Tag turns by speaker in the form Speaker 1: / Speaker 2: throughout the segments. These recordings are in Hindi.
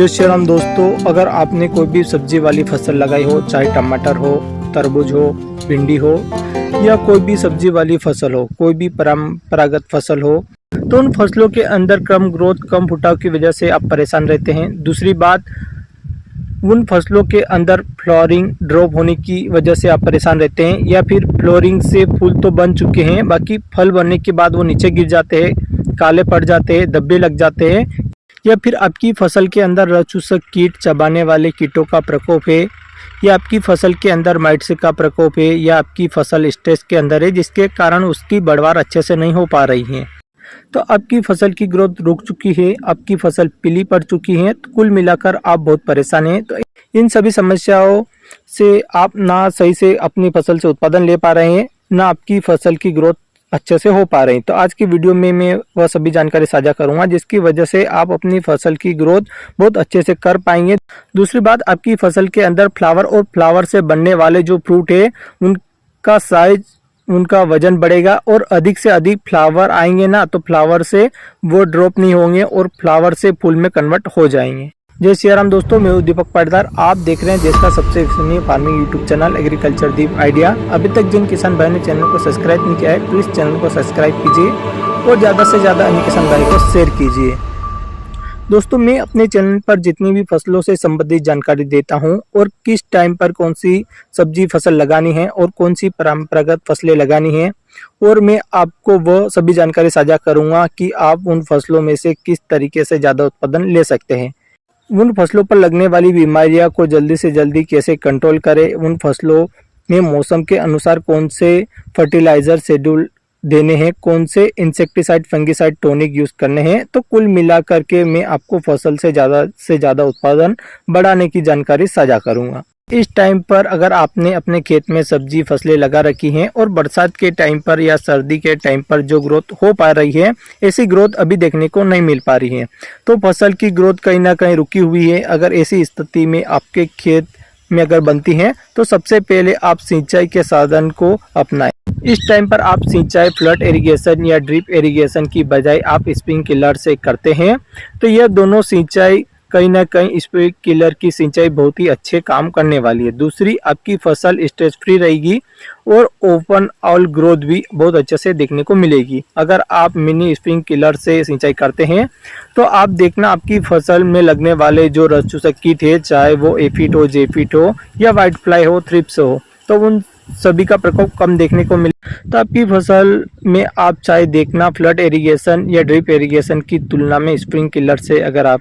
Speaker 1: जय श्री राम दोस्तों, अगर आपने कोई भी सब्जी वाली फसल लगाई हो, चाहे टमाटर हो, तरबूज हो, भिंडी हो या कोई भी सब्जी वाली फसल हो, कोई भी परंपरागत फसल हो, तो उन फसलों के अंदर कम ग्रोथ, कम फुटाव की वजह से आप परेशान रहते हैं। दूसरी बात, उन फसलों के अंदर फ्लावरिंग ड्रॉप होने की वजह से आप परेशान रहते हैं, या फिर फ्लावरिंग से फूल तो बन चुके हैं, बाकी फल बनने के बाद वो नीचे गिर जाते हैं, काले पड़ जाते हैं, धब्बे लग जाते हैं, या फिर आपकी फसल के अंदर रसचूसक कीट, चबाने वाले कीटों का प्रकोप है, या आपकी फसल के अंदर माइट्स का प्रकोप है, या आपकी फसल स्ट्रेस के अंदर है, जिसके कारण उसकी बढ़वार अच्छे से नहीं हो पा रही है, तो आपकी फसल की ग्रोथ रुक चुकी है, आपकी फसल पीली पड़ चुकी है, तो कुल मिलाकर आप बहुत परेशान हैं। तो इन सभी समस्याओं से आप ना सही से अपनी फसल से उत्पादन ले पा रहे हैं, ना आपकी फसल की ग्रोथ अच्छे से हो पा रही। तो आज की वीडियो में मैं वह सभी जानकारी साझा करूंगा जिसकी वजह से आप अपनी फसल की ग्रोथ बहुत अच्छे से कर पाएंगे। दूसरी बात, आपकी फसल के अंदर फ्लावर और फ्लावर से बनने वाले जो फ्रूट है उनका साइज, उनका वजन बढ़ेगा, और अधिक से अधिक फ्लावर आएंगे ना, तो फ्लावर से वो ड्रॉप नहीं होंगे और फ्लावर से फूल में कन्वर्ट हो जाएंगे। जय श्री राम दोस्तों, मैं हूं दीपक पाटीदार। आप देख रहे हैं देश का सबसे विश्वसनीय फार्मिंग यूट्यूब चैनल एग्रीकल्चर दीप आइडिया। अभी तक जिन किसान भाई ने चैनल को सब्सक्राइब नहीं किया है, प्लीज़ चैनल को सब्सक्राइब कीजिए और ज़्यादा से ज़्यादा अन्य किसान भाई को शेयर कीजिए। दोस्तों, मैं अपने चैनल पर जितनी भी फसलों से संबंधित जानकारी देता हूं और किस टाइम पर कौन सी सब्जी फसल लगानी है और कौन सी परंपरागत फसलें लगानी है, और मैं आपको वह सभी जानकारी साझा करूंगा कि आप उन फसलों में से किस तरीके से ज़्यादा उत्पादन ले सकते हैं, उन फसलों पर लगने वाली बीमारियां को जल्दी से जल्दी कैसे कंट्रोल करें, उन फसलों में मौसम के अनुसार कौन से फर्टिलाइज़र शेड्यूल देने हैं, कौन से इंसेक्टिसाइड, फंगिसाइड, टॉनिक यूज़ करने हैं। तो कुल मिला करके मैं आपको फसल से ज़्यादा उत्पादन बढ़ाने की जानकारी साझा करूंगा। इस टाइम पर अगर आपने अपने खेत में सब्जी फसलें लगा रखी हैं और बरसात के टाइम पर या सर्दी के टाइम पर जो ग्रोथ हो पा रही है, ऐसी ग्रोथ अभी देखने को नहीं मिल पा रही है, तो फसल की ग्रोथ कहीं ना कहीं रुकी हुई है। अगर ऐसी स्थिति में आपके खेत में अगर बनती है, तो सबसे पहले आप सिंचाई के साधन को अपनाएं। इस टाइम पर आप सिंचाई फ्लड इरिगेशन या ड्रिप इरिगेशन की बजाय आप स्प्रिंकलर से करते हैं, तो यह दोनों सिंचाई कहीं ना कहीं स्प्रिंकलर की सिंचाई बहुत ही अच्छे काम करने वाली है। दूसरी, आपकी फसल स्ट्रेस फ्री रहेगी और ओपन ऑल ग्रोथ भी बहुत अच्छे से देखने को मिलेगी। अगर आप मिनी स्प्रिंकलर से सिंचाई करते हैं, तो आप देखना आपकी फसल में लगने वाले जो रसचूसक कीट है, चाहे वो एफिड हो, जेफिड हो या व्हाइट फ्लाई हो, थ्रिप्स हो, तो उन सभी का प्रकोप कम देखने को मिले। तो आपकी फसल में आप चाहे देखना फ्लड इरिगेशन या ड्रिप इरिगेशन की तुलना में स्प्रिंकलर से अगर आप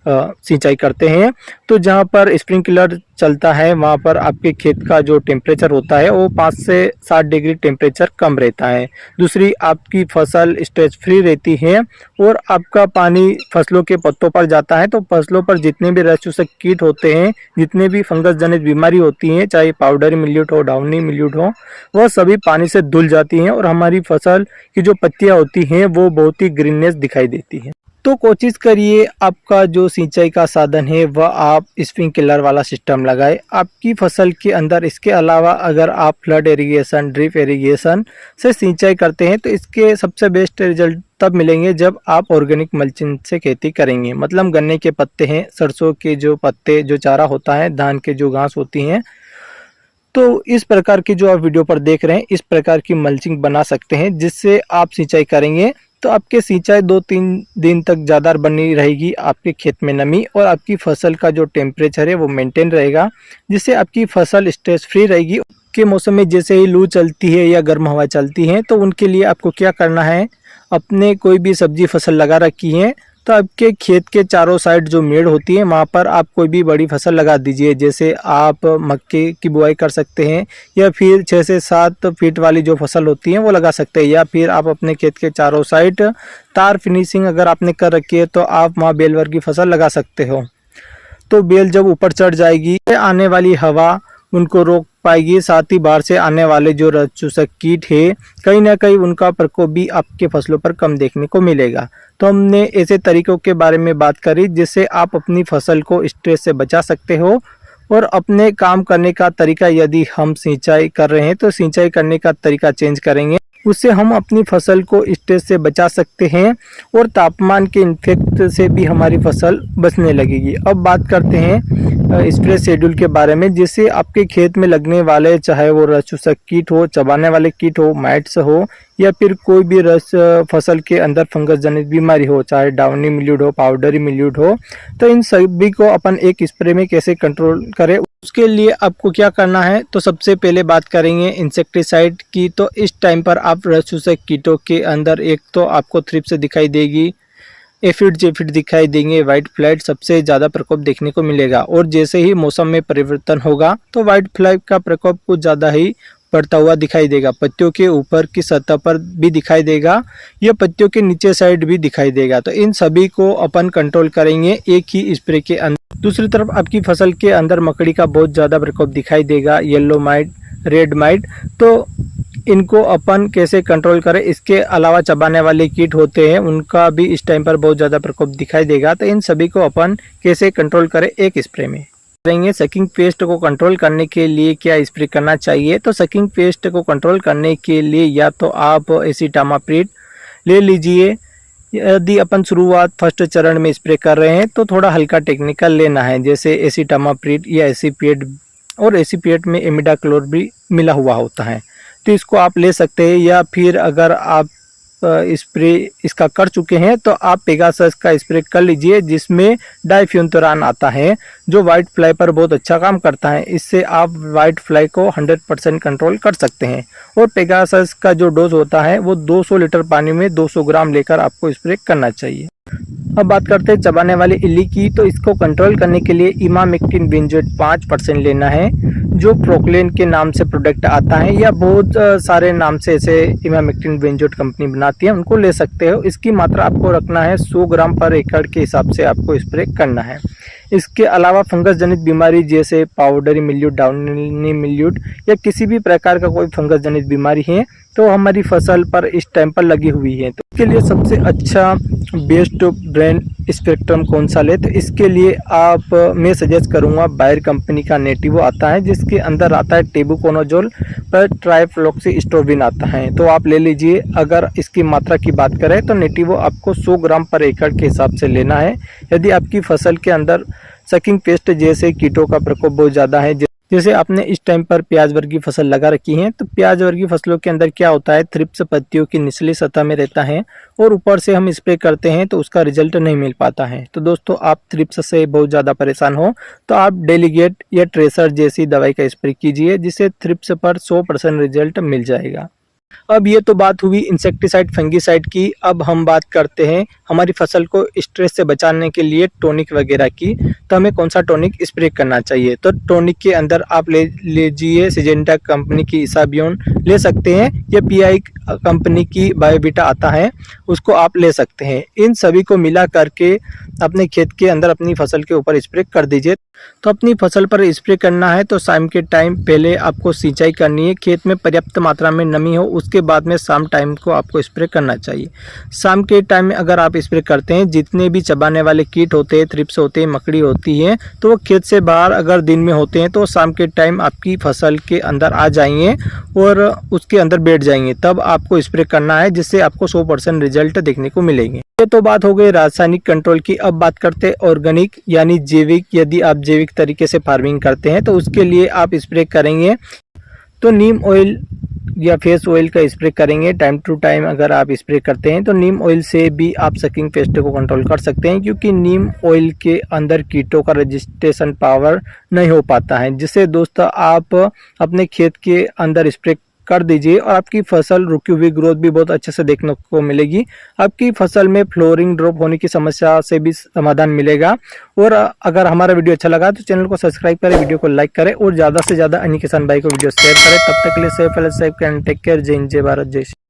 Speaker 1: सिंचाई करते हैं, तो जहां पर स्प्रिंकलर चलता है वहां पर आपके खेत का जो टेम्परेचर होता है वो 5 से 7 डिग्री टेम्परेचर कम रहता है। दूसरी, आपकी फसल स्ट्रेस फ्री रहती है और आपका पानी फसलों के पत्तों पर जाता है, तो फसलों पर जितने भी रसचूसक कीट होते हैं, जितने भी फंगस जनित बीमारी होती हैं, चाहे पाउडरी मिल्यूट हो, डाउनी मिल्यूट हो, वह सभी पानी से धुल जाती हैं और हमारी फसल की जो पत्तियां होती हैं वो बहुत ही ग्रीननेस दिखाई देती है। तो कोशिश करिए आपका जो सिंचाई का साधन है वह आप स्प्रिंकलर वाला सिस्टम लगाएं आपकी फसल के अंदर। इसके अलावा अगर आप फ्लड इरिगेशन, ड्रिप इरिगेशन से सिंचाई करते हैं, तो इसके सबसे बेस्ट रिजल्ट तब मिलेंगे जब आप ऑर्गेनिक मल्चिंग से खेती करेंगे। मतलब गन्ने के पत्ते हैं, सरसों के जो पत्ते, जो चारा होता है, धान के जो घास होती हैं, तो इस प्रकार की जो आप वीडियो पर देख रहे हैं, इस प्रकार की मल्चिंग बना सकते हैं, जिससे आप सिंचाई करेंगे तो आपके सिंचाई 2-3 दिन तक ज़्यादा बनी रहेगी, आपके खेत में नमी और आपकी फसल का जो टेम्परेचर है वो मेंटेन रहेगा, जिससे आपकी फसल स्ट्रेस फ्री रहेगी। के मौसम में जैसे ही लू चलती है या गर्म हवा चलती है, तो उनके लिए आपको क्या करना है, अपने कोई भी सब्जी फसल लगा रखी है, तो आपके खेत के चारों साइड जो मेड़ होती है वहाँ पर आप कोई भी बड़ी फसल लगा दीजिए। जैसे आप मक्के की बुआई कर सकते हैं, या फिर 6 से 7 फीट वाली जो फसल होती है वो लगा सकते हैं, या फिर आप अपने खेत के चारों साइड तार फिनिशिंग अगर आपने कर रखी है, तो आप वहाँ बेलवर की फसल लगा सकते हो। तो बेल जब ऊपर चढ़ जाएगी, आने वाली हवा उनको रोक पाएगी, साथ ही बाहर से आने वाले जो रसचूसक कीट है, कहीं ना कहीं उनका प्रकोप भी आपके फसलों पर कम देखने को मिलेगा। तो हमने ऐसे तरीकों के बारे में बात करी जिससे आप अपनी फसल को स्ट्रेस से बचा सकते हो। और अपने काम करने का तरीका, यदि हम सिंचाई कर रहे हैं तो सिंचाई करने का तरीका चेंज करेंगे, उससे हम अपनी फसल को स्ट्रेस से बचा सकते हैं और तापमान के इन्फेक्ट से भी हमारी फसल बचने लगेगी। अब बात करते हैं स्प्रे शेड्यूल के बारे में, जिससे आपके खेत में लगने वाले, चाहे वो रस चूसक कीट हो, चबाने वाले कीट हो, माइट्स हो, या फिर कोई भी रस फसल के अंदर फंगस जनित बीमारी हो, चाहे डाउनी मिल्यूड हो, पाउडरी मिल्यूड हो, तो इन सभी को अपन एक स्प्रे में कैसे कंट्रोल करें, उसके लिए आपको क्या करना है। तो सबसे पहले बात करेंगे इंसेक्टिसाइड की। तो इस टाइम पर आप रस चूसक कीटों के अंदर एक तो आपको थ्रिप्स दिखाई देगी, एफिड जेफिड दिखाई देंगे, वाइट फ्लाई सबसे ज़्यादा प्रकोप देखने को मिलेगा। और जैसे ही मौसम में परिवर्तन होगा तो वाइट फ्लाई का प्रकोप कुछ ज़्यादा ही बढ़ता हुआ दिखाई देगा। पत्तियों के ऊपर की सतह पर भी दिखाई देगा, या पत्तियों के नीचे साइड भी दिखाई देगा। तो इन सभी को अपन कंट्रोल करेंगे एक ही स्प्रे के अंदर। दूसरी तरफ आपकी फसल के अंदर मकड़ी का बहुत ज़्यादा प्रकोप दिखाई देगा, येलो माइट, रेड माइट, तो इनको अपन कैसे कंट्रोल करें। इसके अलावा चबाने वाले कीट होते हैं, उनका भी इस टाइम पर बहुत ज़्यादा प्रकोप दिखाई देगा। तो इन सभी को अपन कैसे कंट्रोल करें एक स्प्रे में करेंगे। सकिंग पेस्ट को कंट्रोल करने के लिए क्या स्प्रे करना चाहिए। तो सकिंग पेस्ट को कंट्रोल करने के लिए या तो आप एसिटामाप्रिड ले लीजिए। यदि अपन शुरुआत फर्स्ट चरण में स्प्रे कर रहे हैं तो थोड़ा हल्का टेक्निकल लेना है, जैसे एसिटामाप्रिड या एसीपिएट, और एसीपिएट में इमिडाक्लोर भी मिला हुआ होता है, तो इसको आप ले सकते हैं। या फिर अगर आप स्प्रे इसका कर चुके हैं तो आप पेगासस का स्प्रे कर लीजिए, जिसमें डाइफ्यूंतरान आता है, जो वाइट फ्लाई पर बहुत अच्छा काम करता है। इससे आप वाइट फ्लाई को 100% कंट्रोल कर सकते हैं। और पेगासस का जो डोज होता है वो 200 लीटर पानी में 200 ग्राम लेकर आपको स्प्रे करना चाहिए। अब बात करते हैं चबाने वाली इल्ली की। तो इसको कंट्रोल करने के लिए इमामेक्टिन बेंजोएट 5% लेना है, जो प्रोक्लेन के नाम से प्रोडक्ट आता है, या बहुत सारे नाम से ऐसे इमामेक्टिन बेंजोएट कंपनी बनाती है, उनको ले सकते हो। इसकी मात्रा आपको रखना है 100 ग्राम पर एकड़ के हिसाब से आपको स्प्रे करना है। इसके अलावा फंगस जनित बीमारी जैसे पाउडरी मिल्यूड, डाउनी मिल्यूड, या किसी भी प्रकार का कोई फंगस जनित बीमारी है तो हमारी फसल पर इस टाइम पर लगी हुई है, तो इसके लिए सबसे अच्छा बेस्ट ब्रांड स्पेक्ट्रम कौन सा ले। तो इसके लिए आप मैं सजेस्ट करूंगा बायर कंपनी का नेटिवो आता है, जिसके अंदर आता है टेबुकोनाजोल पर ट्राइफ्लॉक्सीस्टोबिन आता है, तो आप ले लीजिए। अगर इसकी मात्रा की बात करें तो नेटिवो आपको 100 ग्राम पर एकड़ के हिसाब से लेना है। यदि आपकी फसल के अंदर सकिंग पेस्ट जैसे कीटों का प्रकोप बहुत ज़्यादा है, जैसे आपने इस टाइम पर प्याज वर्गीय फसल लगा रखी है, तो प्याज वर्गीय फसलों के अंदर क्या होता है, थ्रिप्स पत्तियों की निचली सतह में रहता है और ऊपर से हम स्प्रे करते हैं तो उसका रिजल्ट नहीं मिल पाता है। तो दोस्तों, आप थ्रिप्स से बहुत ज़्यादा परेशान हो तो आप डेलीगेट या ट्रेसर जैसी दवाई का स्प्रे कीजिए, जिससे थ्रिप्स पर 100% रिजल्ट मिल जाएगा। अब ये तो बात हुई इंसेक्टिसाइड फंगीसाइड की। अब हम बात करते हैं हमारी फसल को स्ट्रेस से बचाने के लिए टॉनिक वगैरह की। तो हमें कौन सा टॉनिक स्प्रे करना चाहिए। तो टॉनिक के अंदर आप ले लीजिए सिजेंटा कंपनी की इसाबियोन ले सकते हैं, या पीआई कंपनी की बायोविटा आता है, उसको आप ले सकते हैं। इन सभी को मिला करके अपने खेत के अंदर अपनी फसल के ऊपर स्प्रे कर दीजिए। तो अपनी फसल पर स्प्रे करना है तो शाम के टाइम पहले आपको सिंचाई करनी है, खेत में पर्याप्त मात्रा में नमी हो, उसके बाद में शाम टाइम को आपको स्प्रे करना चाहिए। शाम के टाइम में अगर आप स्प्रे करते हैं, जितने भी चबाने वाले कीट होते हैं, थ्रिप्स होते हैं, मकड़ी होती है, तो वो खेत से बाहर अगर दिन में होते हैं तो शाम के टाइम आपकी फसल के अंदर आ जाएंगे और उसके अंदर बैठ जाएंगे, तब आपको स्प्रे करना है, जिससे आपको 100% रिजल्ट देखने को मिलेंगे। ये तो बात हो गई रासायनिक कंट्रोल की। अब बात करते हैं ऑर्गेनिक यानी जैविक। यदि आप जैविक तरीके से फार्मिंग करते हैं तो उसके लिए आप स्प्रे करेंगे तो नीम ऑयल या फेस ऑयल का स्प्रे करेंगे टाइम टू टाइम। अगर आप स्प्रे करते हैं तो नीम ऑयल से भी आप सकिंग पेस्ट को कंट्रोल कर सकते हैं, क्योंकि नीम ऑयल के अंदर कीटों का रजिस्ट्रेशन पावर नहीं हो पाता है, जिससे दोस्तों आप अपने खेत के अंदर स्प्रे कर दीजिए और आपकी फसल रुकी हुई ग्रोथ भी बहुत अच्छे से देखने को मिलेगी। आपकी फसल में फ्लोरिंग ड्रॉप होने की समस्या से भी समाधान मिलेगा। और अगर हमारा वीडियो अच्छा लगा तो चैनल को सब्सक्राइब करें, वीडियो को लाइक करें और ज़्यादा से ज़्यादा अन्य किसान भाई को वीडियो शेयर करें। तब तक के लिए सेफ करें, टेक केयर, जय हिंद, जय भारत, जय श्री।